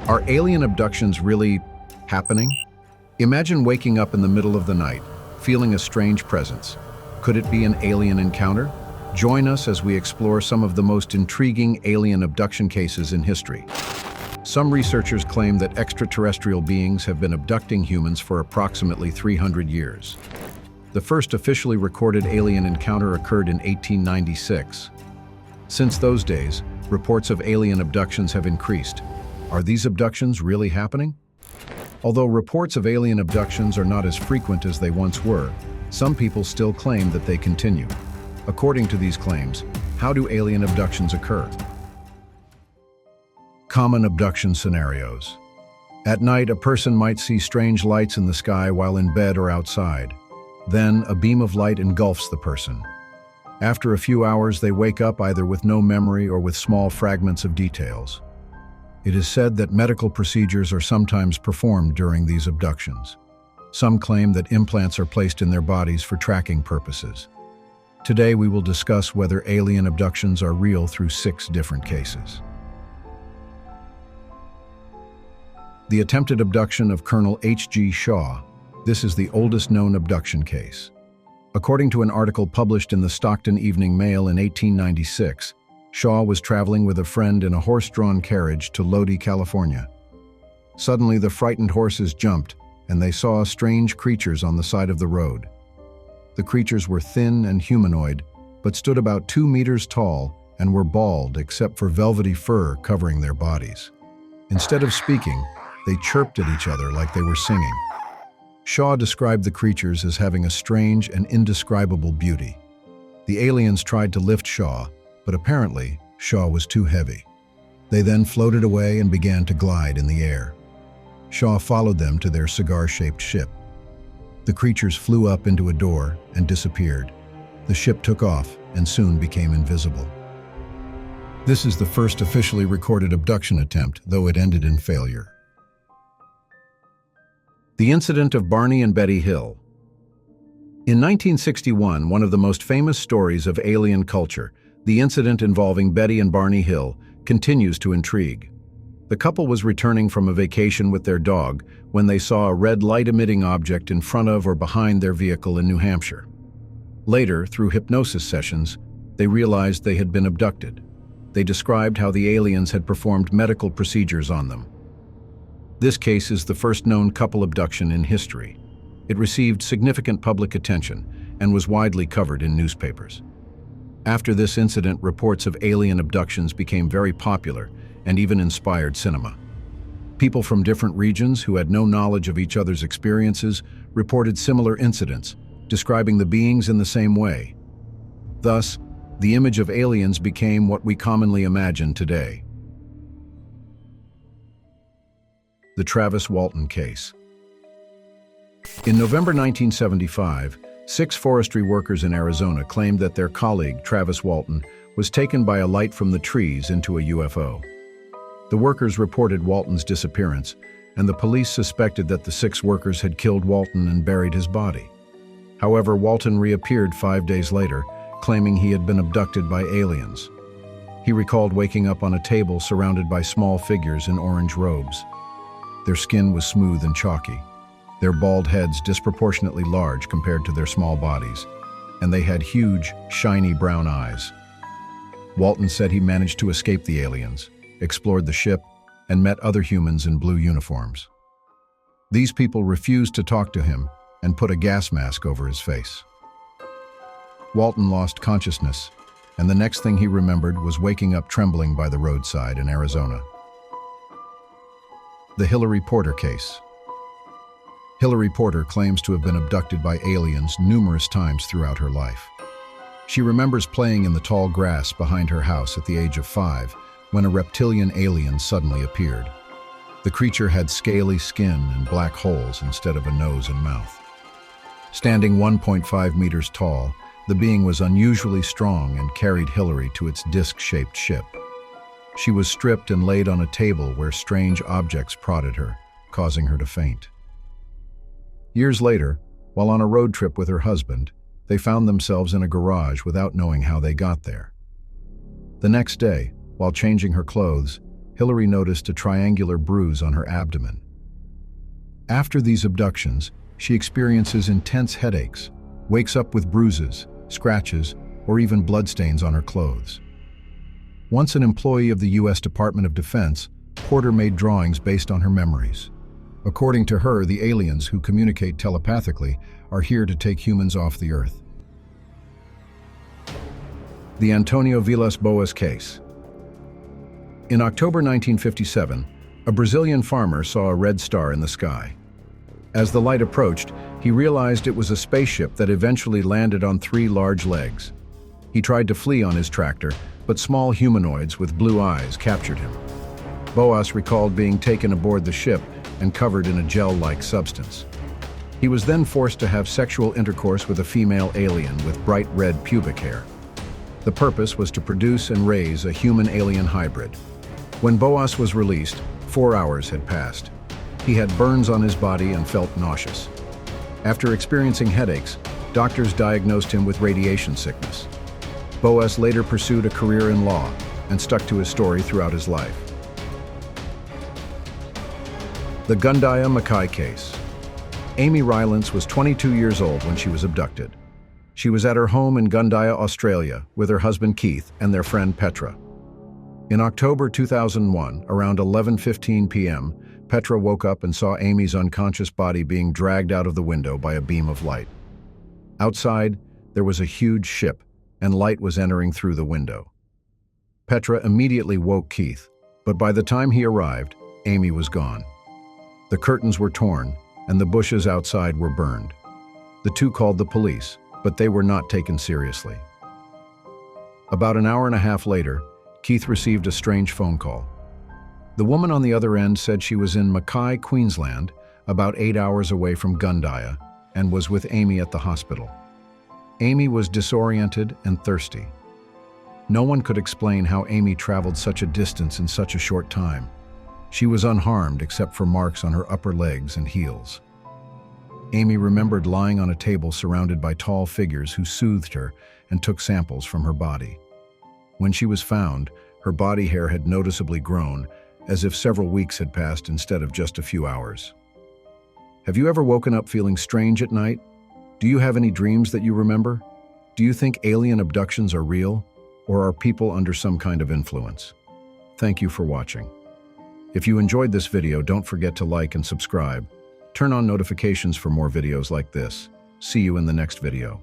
Are alien abductions really happening? Imagine waking up in the middle of the night, feeling a strange presence. Could it be an alien encounter? Join us as we explore some of the most intriguing alien abduction cases in history. Some researchers claim that extraterrestrial beings have been abducting humans for approximately 300 years. The first officially recorded alien encounter occurred in 1896. Since those days, reports of alien abductions have increased. Are these abductions really happening? Although reports of alien abductions are not as frequent as they once were, some people still claim that they continue. According to these claims, how do alien abductions occur? Common abduction scenarios. At night, a person might see strange lights in the sky while in bed or outside. Then, a beam of light engulfs the person. After a few hours, they wake up either with no memory or with small fragments of details. It is said that medical procedures are sometimes performed during these abductions. Some claim that implants are placed in their bodies for tracking purposes. Today, we will discuss whether alien abductions are real through 6 different cases. The attempted abduction of Colonel H.G. Shaw. This is the oldest known abduction case. According to an article published in the Stockton Evening Mail in 1896, Shaw was traveling with a friend in a horse-drawn carriage to Lodi, California. Suddenly, the frightened horses jumped, and they saw strange creatures on the side of the road. The creatures were thin and humanoid, but stood about 2 meters tall and were bald except for velvety fur covering their bodies. Instead of speaking, they chirped at each other like they were singing. Shaw described the creatures as having a strange and indescribable beauty. The aliens tried to lift Shaw, but apparently, Shaw was too heavy. They then floated away and began to glide in the air. Shaw followed them to their cigar-shaped ship. The creatures flew up into a door and disappeared. The ship took off and soon became invisible. This is the first officially recorded abduction attempt, though it ended in failure. The incident of Barney and Betty Hill. In 1961, one of the most famous stories of alien culture, the incident involving Betty and Barney Hill, continues to intrigue. The couple was returning from a vacation with their dog when they saw a red light-emitting object in front of or behind their vehicle in New Hampshire. Later, through hypnosis sessions, they realized they had been abducted. They described how the aliens had performed medical procedures on them. This case is the first known couple abduction in history. It received significant public attention and was widely covered in newspapers. After this incident, reports of alien abductions became very popular and even inspired cinema. People from different regions who had no knowledge of each other's experiences reported similar incidents, describing the beings in the same way. Thus, the image of aliens became what we commonly imagine today. The Travis Walton case. In November 1975, 6 forestry workers in Arizona claimed that their colleague, Travis Walton, was taken by a light from the trees into a UFO. The workers reported Walton's disappearance, and the police suspected that the 6 workers had killed Walton and buried his body. However, Walton reappeared 5 days later, claiming he had been abducted by aliens. He recalled waking up on a table surrounded by small figures in orange robes. Their skin was smooth and chalky, their bald heads disproportionately large compared to their small bodies, and they had huge, shiny brown eyes. Walton said he managed to escape the aliens, explored the ship, and met other humans in blue uniforms. These people refused to talk to him and put a gas mask over his face. Walton lost consciousness, and the next thing he remembered was waking up trembling by the roadside in Arizona. The Hilary Porter case. Hilary Porter claims to have been abducted by aliens numerous times throughout her life. She remembers playing in the tall grass behind her house at the age of 5 when a reptilian alien suddenly appeared. The creature had scaly skin and black holes instead of a nose and mouth. Standing 1.5 meters tall, the being was unusually strong and carried Hilary to its disc-shaped ship. She was stripped and laid on a table where strange objects prodded her, causing her to faint. Years later, while on a road trip with her husband, they found themselves in a garage without knowing how they got there. The next day, while changing her clothes, Hilary noticed a triangular bruise on her abdomen. After these abductions, she experiences intense headaches, wakes up with bruises, scratches, or even bloodstains on her clothes. Once an employee of the U.S. Department of Defense, Porter made drawings based on her memories. According to her, the aliens who communicate telepathically are here to take humans off the Earth. The Antônio Vilas Boas case. In October 1957, a Brazilian farmer saw a red star in the sky. As the light approached, he realized it was a spaceship that eventually landed on 3 large legs. He tried to flee on his tractor, but small humanoids with blue eyes captured him. Boas recalled being taken aboard the ship and covered in a gel-like substance. He was then forced to have sexual intercourse with a female alien with bright red pubic hair. The purpose was to produce and raise a human-alien hybrid. When Boas was released, 4 hours had passed. He had burns on his body and felt nauseous. After experiencing headaches, doctors diagnosed him with radiation sickness. Boas later pursued a career in law and stuck to his story throughout his life. The Gundaya Mackay case. Amy Rylance was 22 years old when she was abducted. She was at her home in Gundaya, Australia, with her husband Keith and their friend Petra. In October 2001, around 11:15 p.m., Petra woke up and saw Amy's unconscious body being dragged out of the window by a beam of light. Outside, there was a huge ship, and light was entering through the window. Petra immediately woke Keith, but by the time he arrived, Amy was gone. The curtains were torn, and the bushes outside were burned. The two called the police, but they were not taken seriously. About an hour and a half later, Keith received a strange phone call. The woman on the other end said she was in Mackay, Queensland, about 8 hours away from Gundaya, and was with Amy at the hospital. Amy was disoriented and thirsty. No one could explain how Amy traveled such a distance in such a short time. She was unharmed except for marks on her upper legs and heels. Amy remembered lying on a table surrounded by tall figures who soothed her and took samples from her body. When she was found, her body hair had noticeably grown, as if several weeks had passed instead of just a few hours. Have you ever woken up feeling strange at night? Do you have any dreams that you remember? Do you think alien abductions are real, or are people under some kind of influence? Thank you for watching. If you enjoyed this video, don't forget to like and subscribe. Turn on notifications for more videos like this. See you in the next video.